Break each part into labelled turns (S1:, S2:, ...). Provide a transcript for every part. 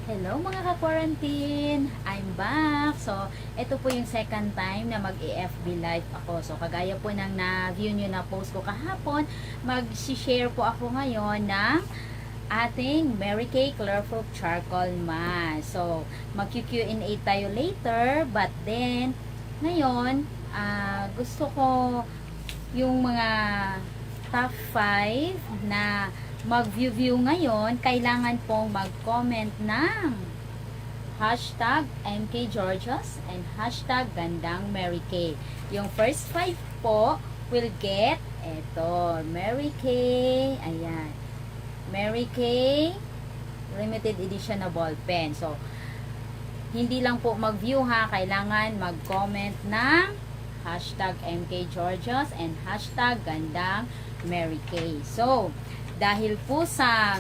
S1: Hello mga ka-quarantine! I'm back! So, ito po yung second time na mag-FB live ako. So, kagaya po ng na-view nyo na post ko kahapon, mag-share po ako ngayon ng ating Mary Kay Colorful Charcoal Mask. So, mag-Q&A tayo later, but then, ngayon, gusto ko yung mga top 5 na mag-view ngayon, kailangan pong mag-comment ng hashtag MKGeorgios and hashtag Gandang Mary Kay. Yung first 5 po will get eto, Mary Kay, ayan, Mary Kay limited edition na ball pen. So, hindi lang po mag-view ha, kailangan mag-comment ng hashtag MKGeorgios and hashtag Gandang Mary Kay. So, dahil po sa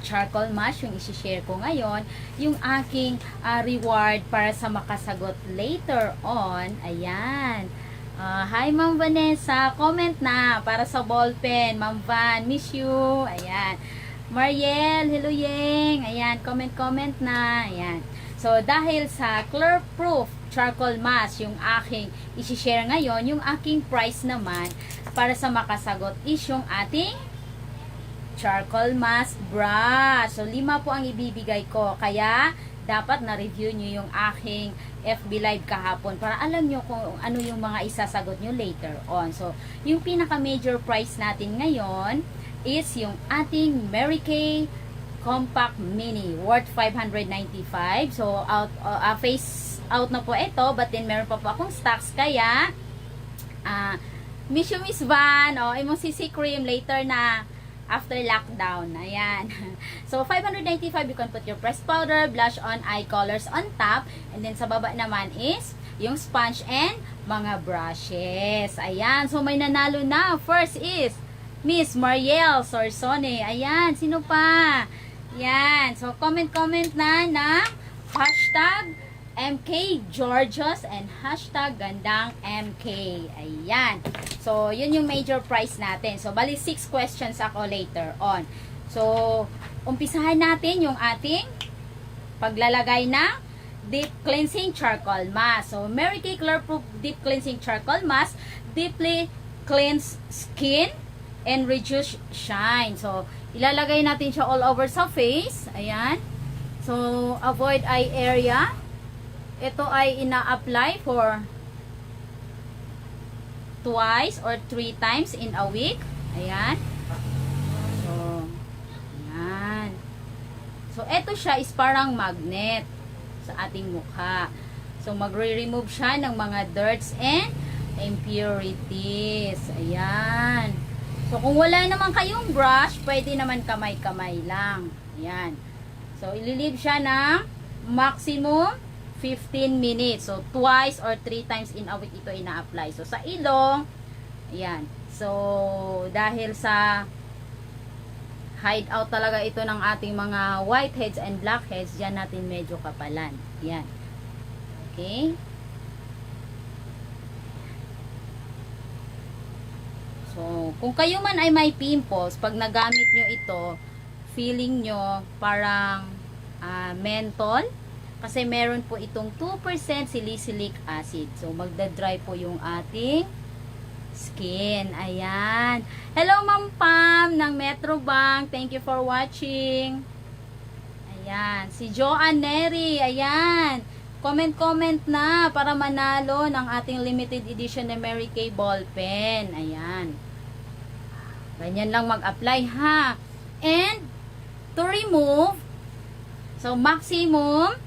S1: charcoal mask yung isi-share ko ngayon, yung aking reward para sa makasagot later on, ayan. Hi Ma'am Vanessa, comment na para sa ball pen. Ma'am Van, miss you. Ayan. Mariel, hello Yeng. Ayan, comment na. Ayan. So, dahil sa Clear Proof charcoal mask yung aking isi-share ngayon, yung aking price naman para sa makasagot is yung ating charcoal mask brush. So, 5 po ang ibibigay ko. Kaya, dapat na-review nyo yung aking FB Live kahapon para alam nyo kung ano yung mga isasagot nyo later on. So, yung pinaka-major prize natin ngayon is yung ating Mary Kay Compact Mini worth 595. So, face out na po ito. But then, meron pa po akong stocks. Kaya, miss you, Miss Van. Imong CC cream later na after lockdown. Ayan. So, 595, you can put your pressed powder, blush on, eye colors on top. And then, sa baba naman is yung sponge and mga brushes. Ayan. So, may nanalo na. First is Miss Mariel Sorsone. Ayan. Sino pa? Ayan. So, comment na ng hashtag MKGeorgios and hashtag Gandang MK. Ayan. So, yun yung major prize natin. So, bali 6 questions ako later on. So, umpisahan natin yung ating paglalagay ng Deep Cleansing Charcoal Mask. So, Mary Kay Clear Proof Deep Cleansing Charcoal Mask deeply cleanse skin and reduce shine. So, ilalagay natin siya all over sa face. Ayan. So, avoid eye area. Ito ay ina-apply for twice or 3 times in a week. Ayan. So, ayan. So, ito siya is parang magnet sa ating mukha. So, magre-remove siya ng mga dirts and impurities. Ayan. So, kung wala naman kayong brush, pwede naman kamay-kamay lang. Ayan. So, ililive siya ng maximum 15 minutes. So, twice or 3 times in a week ito ina-apply. So, sa ilong, ayan. So, dahil sa hideout talaga ito ng ating mga whiteheads and blackheads, dyan natin medyo kapalan. Ayan. Okay. So, kung kayo man ay may pimples, pag nagamit nyo ito, feeling nyo parang menthol, kasi meron po itong 2% salicylic acid. So, magda-dry po yung ating skin. Ayan. Hello, Ma'am Pam ng Metrobank. Thank you for watching. Ayan. Si Joanne Neri. Ayan. Comment na para manalo ng ating limited edition na Mary Kay ball pen. Ayan. Ganyan lang mag-apply ha. And, to remove, so maximum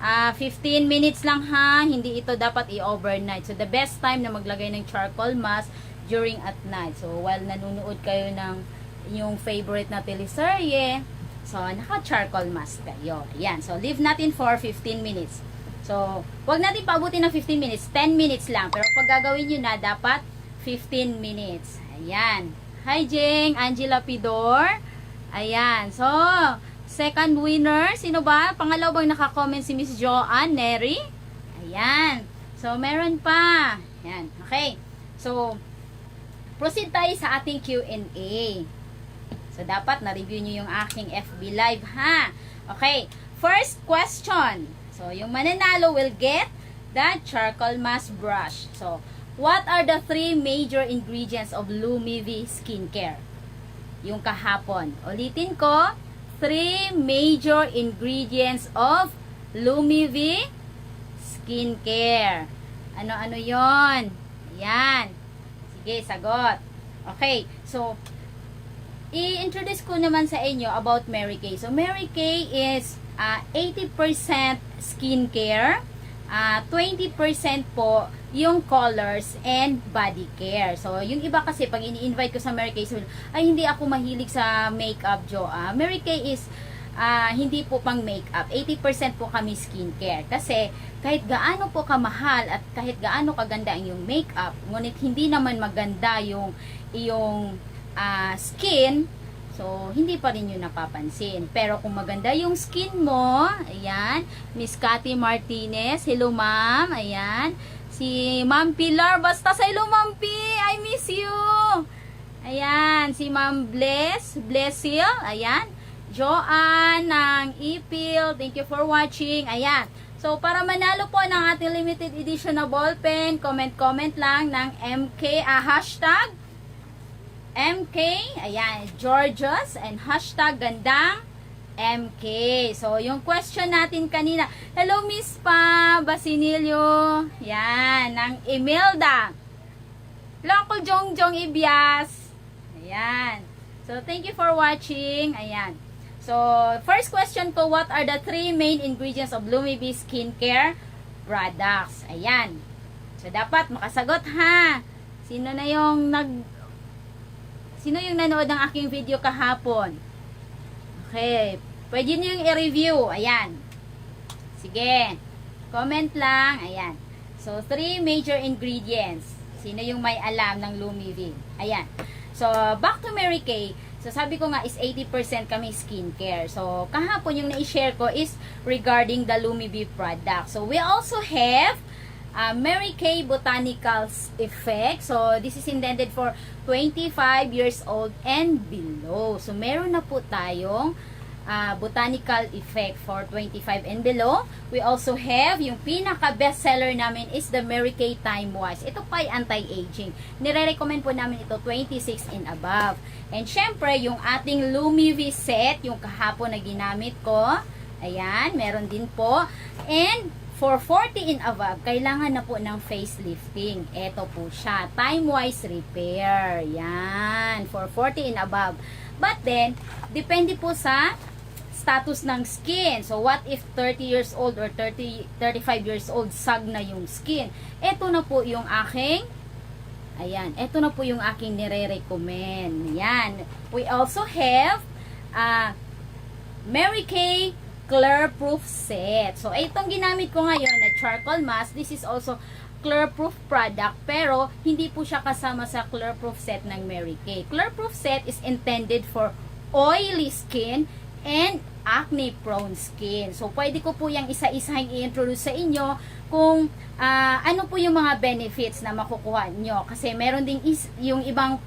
S1: 15 minutes lang ha, hindi ito dapat i-overnight. So, the best time na maglagay ng charcoal mask during at night. So, while nanunood kayo ng yung favorite na teleserye, so, naka-charcoal mask kayo. Ayan. So, leave natin for 15 minutes. So, wag natin paabutin ng 15 minutes. 10 minutes lang. Pero pag gagawin nyo na, dapat 15 minutes. Ayan. Hi, Jeng. Angela Pidor. Ayan. So, second winner, sino ba? Pangalawang naka-comment si Miss Joanne Neri. Ayan. So, meron pa. Ayan. Okay. So, proceed tayo sa ating Q&A. So, dapat na-review nyo yung aking FB Live, ha? Okay. first question. So, yung mananalo will get the charcoal mask brush. So, what are the 3 major ingredients of Lumivi skincare? Yung kahapon. Ulitin ko, 3 major ingredients of Lumivi skincare. Ano-ano yon? Yan. Sige, sagot. Okay, so, i-introduce ko naman sa inyo about Mary Kay. So, Mary Kay is 80% skincare, 20% po yung colors and body care. So, yung iba kasi, pag ini-invite ko sa Mary Kay, sabi, ay, hindi ako mahilig sa makeup, Jo. Mary Kay is hindi po pang makeup. 80% po kami skincare. Kasi, kahit gaano po kamahal at kahit gaano kaganda ang yung makeup, ngunit hindi naman maganda yung iyong skin, so, hindi pa rin yun napapansin. Pero kung maganda yung skin mo, ayan, Miss Cathy Martinez, hello ma'am, ayan, si Ma'am Pilar, basta sa hello Ma'am P, I miss you, ayan, si Ma'am Blessil, ayan, Joanne ng Ipil, thank you for watching, ayan. So, para manalo po ng ating limited edition na ballpen, comment lang ng MK, hashtag MK, ayan, Georgios, and hashtag gandang MK. So, yung question natin kanina, hello Miss Pa Basinilio, yan, ng Imelda, hello Uncle Jongjong Ibias, ayan. So, thank you for watching, ayan. So, first question po, what are the 3 main ingredients of Lumivi skincare products? Ayan. So, dapat makasagot ha. Sino yung nanood ng aking video kahapon? Okay. Pwede nyo yung i-review. Ayan. Sige. Comment lang. Ayan. So, 3 major ingredients. Sino yung may alam ng Lumivi? Ayan. So, back to Mary Kay. So, sabi ko nga is 80% kami skincare. So, kahapon yung na-share ko is regarding the Lumivi product. So, we also have Mary Kay Botanicals Effect. So, this is intended for 25 years old and below. So, meron na po tayong Botanical Effect for 25 and below. We also have, yung pinaka-bestseller namin is the Mary Kay Time Wise. Ito pa ay anti-aging. Nire-recommend po namin ito 26 and above. And syempre, yung ating Lumivi set, yung kahapon na ginamit ko, ayan, meron din po. And for 40 and above, kailangan na po ng facelifting. Ito po siya. Time-wise repair. Yan. For 40 and above. But then, depende po sa status ng skin. So, what if 30 years old or 35 years old, sag na yung skin? Ito na po yung aking, ayan, ito na po yung aking nire-recommend. Yan. We also have, Mary Kay Clear Proof Set. So, itong ginamit ko ngayon na charcoal mask, this is also Clear Proof product, pero hindi po siya kasama sa Clear Proof Set ng Mary Kay. Clear Proof Set is intended for oily skin and acne prone skin. So, pwede ko po yung isa-isahing i-introduce sa inyo kung ano po yung mga benefits na makukuha nyo. Kasi meron ding yung ibang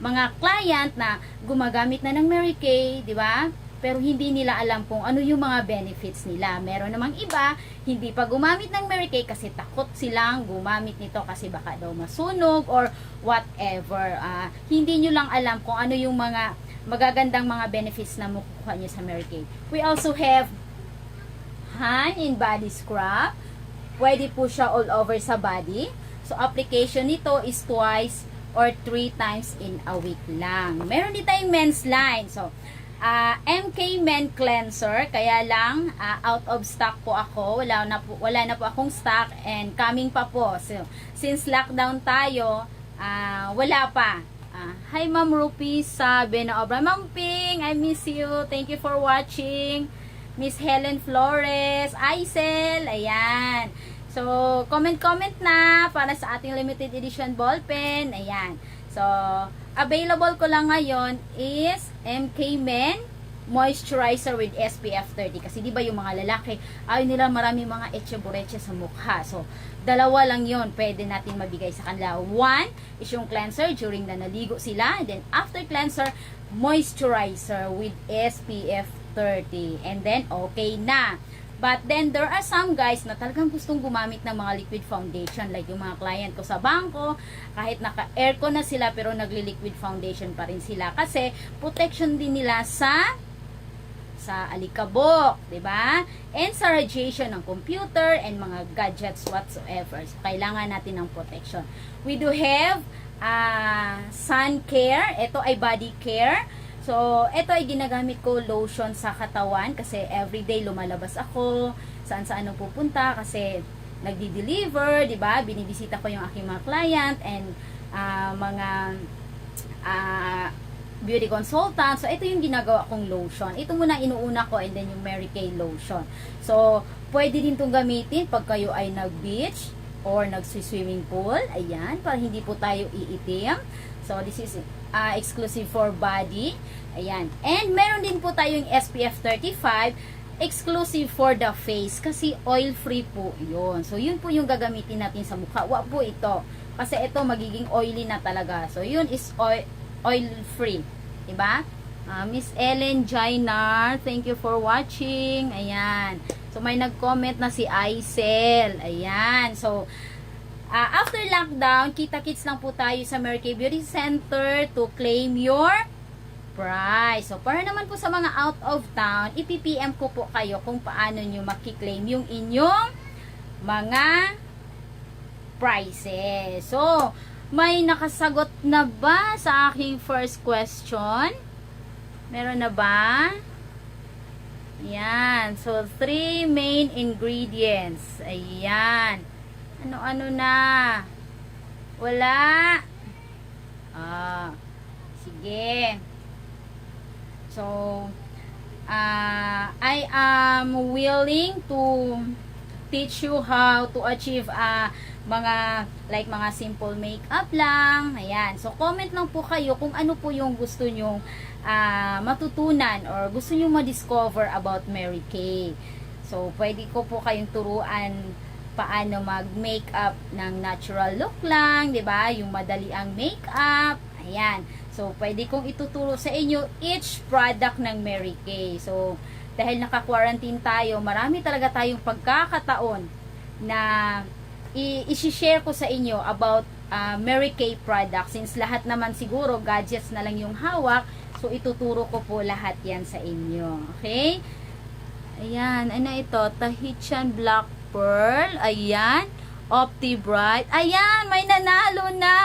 S1: mga client na gumagamit na ng Mary Kay, di ba? Pero hindi nila alam kung ano yung mga benefits nila. Meron namang iba, hindi pa gumamit ng Mary Kay kasi takot silang gumamit nito kasi baka daw masunog or whatever. Hindi nyo lang alam kung ano yung mga magagandang mga benefits na makukuha nyo sa Mary Kay. We also have hand and body scrub. Pwede po siya all over sa body. So, application nito is twice or 3 times in a week lang. Meron din tayong men's line. So, MK Men Cleanser, kaya lang out of stock po ako, wala na po akong stock and coming pa po. So, since lockdown tayo, wala pa. Hi Ma'am Rupi sa Benaobra. Ma'am Ping, I miss you. Thank you for watching. Miss Helen Flores, Aisel, ayan. So, comment na para sa ating limited edition ballpen. Ayan. So, available ko lang ngayon is MK Men Moisturizer with SPF 30. Kasi di ba yung mga lalaki, ayaw nila marami mga etche-bureche sa mukha. So, dalawa lang yon pwede natin mabigay sa kanila. One is yung cleanser during na naligo sila. And then, after cleanser, moisturizer with SPF 30. And then, okay na. But then, there are some guys na talagang gustong gumamit ng mga liquid foundation. Like yung mga client ko sa bangko, kahit naka-aircon na sila, pero nagli-liquid foundation pa rin sila. Kasi, protection din nila sa alikabok, 'di ba? And sa radiation ng computer and mga gadgets whatsoever. So, kailangan natin ng protection. We do have sun care. Ito ay body care. So, ito ay ginagamit ko lotion sa katawan kasi everyday lumalabas ako, saan-saan ako pupunta kasi nagdi-deliver, 'di ba? Binibisita ko yung aking mga client and mga beauty consultant. So, ito yung ginagawa kong lotion. Ito muna inuuna ko and then yung Mary Kay lotion. So, pwede din itong gamitin pag kayo ay nag-beach or nag-swimming pool. Ayan, para hindi po tayo iitim. So, this is exclusive for body. Ayan. And meron din po tayong SPF 35 exclusive for the face kasi oil-free po yun. So, yun po yung gagamitin natin sa mukha. Wag po ito. Kasi ito magiging oily na talaga. So, yun is oil-free. Diba? Miss Ellen Jainar, thank you for watching. Ayan. So, may nag-comment na si Aisel. Ayan. So, after lockdown, kita-kits lang po tayo sa Mary Kay Beauty Center to claim your prize. So, para naman po sa mga out of town, ipi-PM ko po kayo kung paano nyo makiklaim yung inyong mga prizes. So, may nakasagot na ba sa aking first question? Meron na ba? Ayan. So, 3 main ingredients. Ayan. Ano-ano na? Wala? Sige. So, I am willing to teach you how to achieve mga simple makeup lang. Ayan. So, comment lang po kayo kung ano po yung gusto nyong matutunan or gusto nyong ma-discover about Mary Kay. So, pwede ko po kayong turuan paano mag-makeup ng natural look lang, 'di ba? Yung madali ang makeup. Ayan. So, pwede kong ituturo sa inyo each product ng Mary Kay. So, dahil naka-quarantine tayo, marami talaga tayong pagkakataon na i-share ko sa inyo about Mary Kay products. Since lahat naman siguro gadgets na lang yung hawak, so ituturo ko po lahat yan sa inyo. Okay? Ayan, ano ito? Tahitian Black Pearl. Ayan. Opti Bright. Ayan, may nanalo na.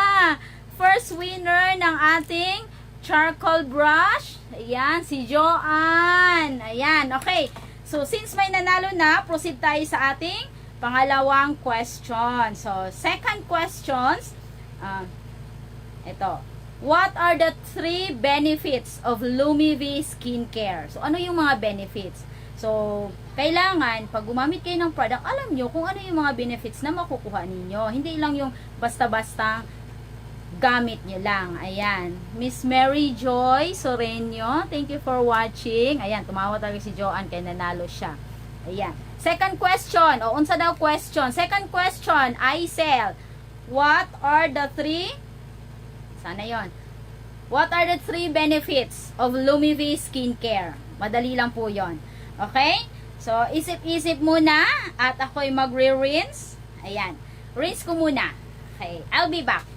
S1: First winner ng ating charcoal brush. Ayan, si Joanne. Ayan, okay. So, since may nanalo na, proceed tayo sa ating pangalawang question. So, second questions, ito. What are the 3 benefits of Lumivi Skincare? So, ano yung mga benefits? So, kailangan, pag gumamit kayo ng product, alam nyo kung ano yung mga benefits na makukuha ninyo. Hindi lang yung basta-basta gamit nyo lang. Ayan. Miss Mary Joy Soreño, thank you for watching. Ayan, tumawa talaga si Joanne kaya nanalo siya. Ayan. Second question. O, unsa daw question? Second question, Aisel. What are the 3? Sana yon. What are the 3 benefits of Lumivi Skincare? Madali lang po yon. Okay? So, isip-isip muna at ako'y magre-rinse. Ayan. Rinse ko muna. Okay. I'll be back.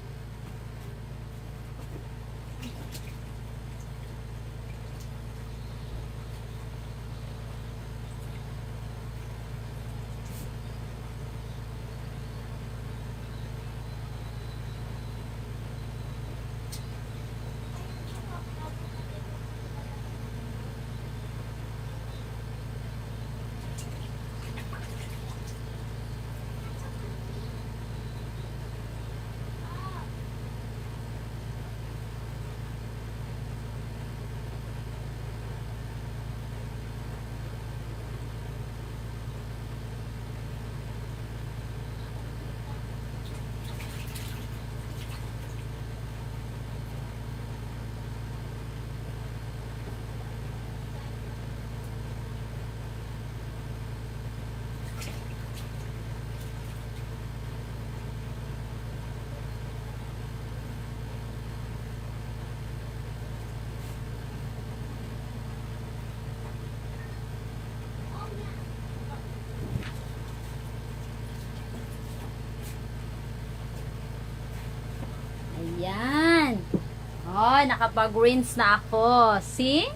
S1: nakapag-rinse na ako. See?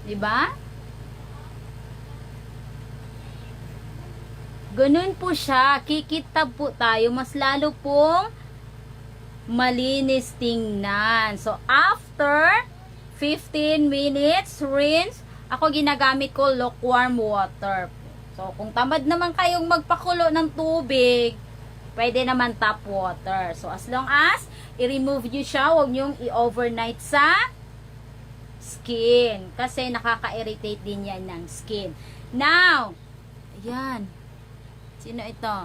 S1: Diba? Ganun po siya. Kikitab po tayo. Mas lalo pong malinis tingnan. So, after 15 minutes, rinse, ako ginagamit ko lukewarm water. So, kung tamad naman kayong magpakulo ng tubig, pwede naman tap water. So, as long as i-remove nyo siya, huwag nyo i-overnight sa skin. Kasi nakaka-irritate din yan ng skin. Now, ayan. Sino ito?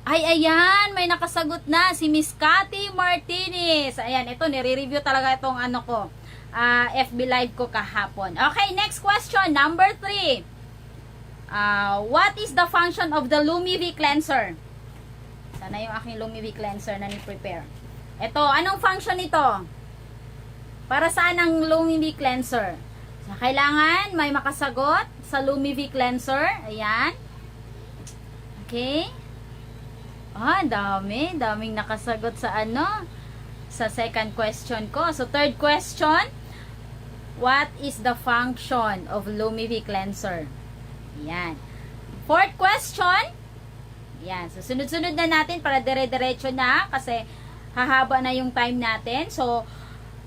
S1: Ay, ayan, may nakasagot na si Miss Cathy Martinez. Ayan, ito, nire-review talaga itong ano ko, FB Live ko kahapon. Okay, next question, number 3. What is the function of the Lumivi cleanser? Sana yung aking Lumivi cleanser na ni-prepare. Ito, anong function nito? Para saan ang Lumivi cleanser? So, kailangan may makasagot sa Lumivi cleanser. Ayan. Okay. Daming nakasagot sa ano, sa second question ko. So, third question, what is the function of Lumivi cleanser? Yan. Fourth question, yan. So, sunod-sunod na natin para dire-diretso na kasi hahaba na yung time natin. So,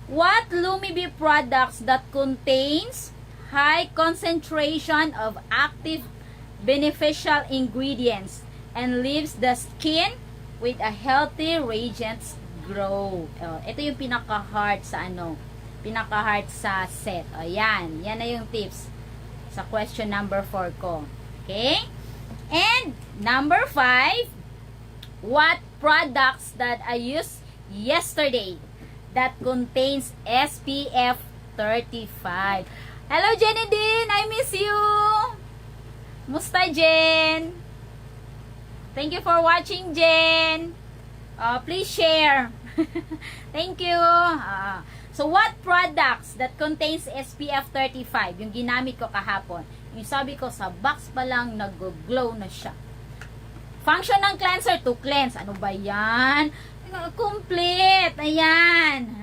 S1: what Lumivi products that contains high concentration of active beneficial ingredients and leaves the skin with a healthy, radiant glow. Ito yung pinaka-hard sa ano, pinaka-hard sa set. Yan. Yan na yung tips sa question number 4 ko. Okay? And number 5, what products that I used yesterday that contains SPF 35? Hello, Jenny Dean! I miss you! Musta, Jen? Thank you for watching, Jen. Please share. Thank you. So, what products that contains SPF 35? Yung ginamit ko kahapon. Yung sabi ko, sa box pa lang, nag-glow na siya. Function ng cleanser to cleanse. Ano ba yan? Complete. Ayan.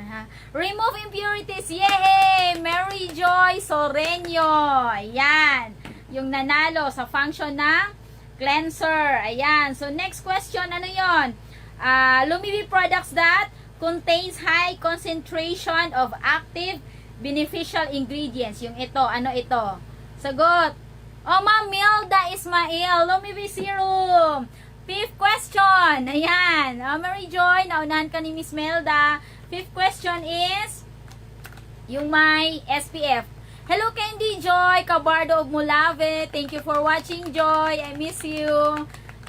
S1: Remove impurities. Yay! Mary Joy Soreño. Ayan. Yung nanalo sa function ng cleanser. Ayan. So, next question, ano yon? Lumivi products that contains high concentration of active beneficial ingredients. Yung ito, ano ito? Sagot. Oh, Ma'am Milda Ismail, Lumivi Serum. Fifth question. Ayan. Mary Joy, naunahan ka ni Miss Melda. Fifth question is yung may SPF. Hello, Candy Joy, Cabardo of Mulave. Thank you for watching, Joy. I miss you.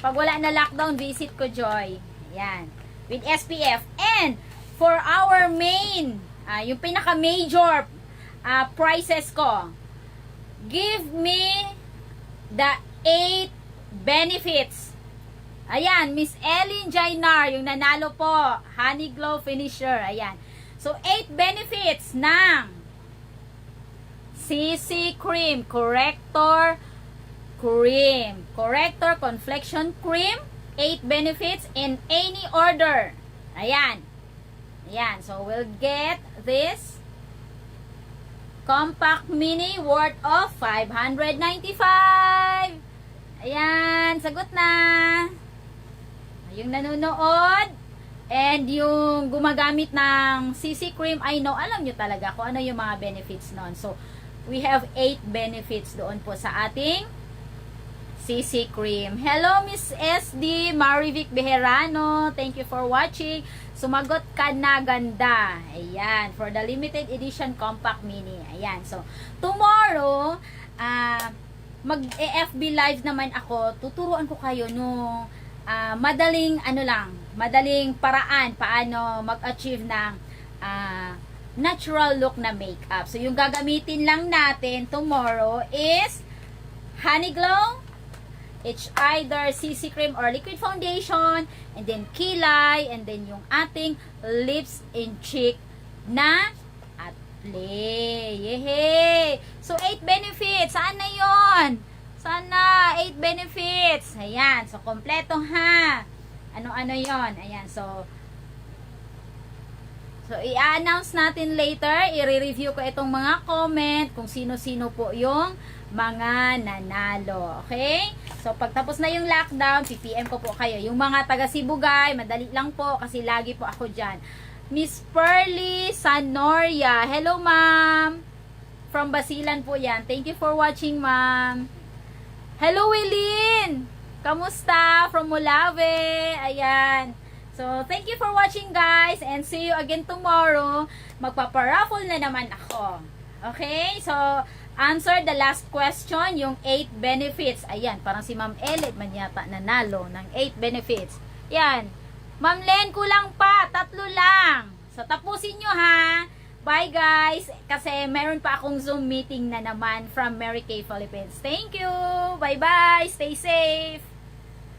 S1: Pag wala na lockdown, visit ko, Joy. Ayan. With SPF. And, for our main, yung pinaka-major prices ko, give me the 8 benefits. Ayan, Miss Ellen Jainar, yung nanalo po. Honey Glow Finisher. Ayan. So, 8 benefits ng CC Cream, Corrector Cream, Corrector Conflexion Cream, 8 benefits in any order. Ayan. Ayan. So, we'll get this compact mini worth of 595. Ayan. Sagot na. Yung nanonood and yung gumagamit ng CC Cream, I know, alam nyo talaga kung ano yung mga benefits nun. So, we have 8 benefits doon po sa ating CC Cream. Hello, Miss SD, Marivic Bejerano. Thank you for watching. Sumagot ka na, ganda. Ayan, for the limited edition compact mini. Ayan, so, tomorrow, mag-FB live naman ako. Tuturuan ko kayo nung madaling, madaling paraan paano mag-achieve ng natural look na makeup. So, yung gagamitin lang natin tomorrow is Honey Glow. It's either CC Cream or liquid foundation, and then kilay, and then yung ating lips and cheek na at play. Yehey! So, 8 benefits. Saan na yun? Sana, 8 benefits. Ayan. So, kompleto ha. Ano-ano yon? Ayan. So, So, i-announce natin later. I-review ko itong mga comment kung sino-sino po yung mga nanalo. Okay? So, pagtapos na yung lockdown, PPM ko po kayo. Yung mga taga Sibugay, madali lang po kasi lagi po ako dyan. Miss Pearly Sanoria. Hello, ma'am. From Basilan po yan. Thank you for watching, ma'am. Hello, Wilin. Kamusta? From Molave. Ayan. So, thank you for watching, guys. And see you again tomorrow. Magpaparaffle na naman ako. Okay? So, answer the last question, yung 8 benefits. Ayan, parang si Ma'am Elet man yata nanalo ng 8 benefits. Yan. Ma'am Len, kulang pa. 3 lang. So, tapusin nyo, ha? Bye, guys. Kasi meron pa akong Zoom meeting na naman from Mary Kay Philippines. Thank you. Bye-bye. Stay safe.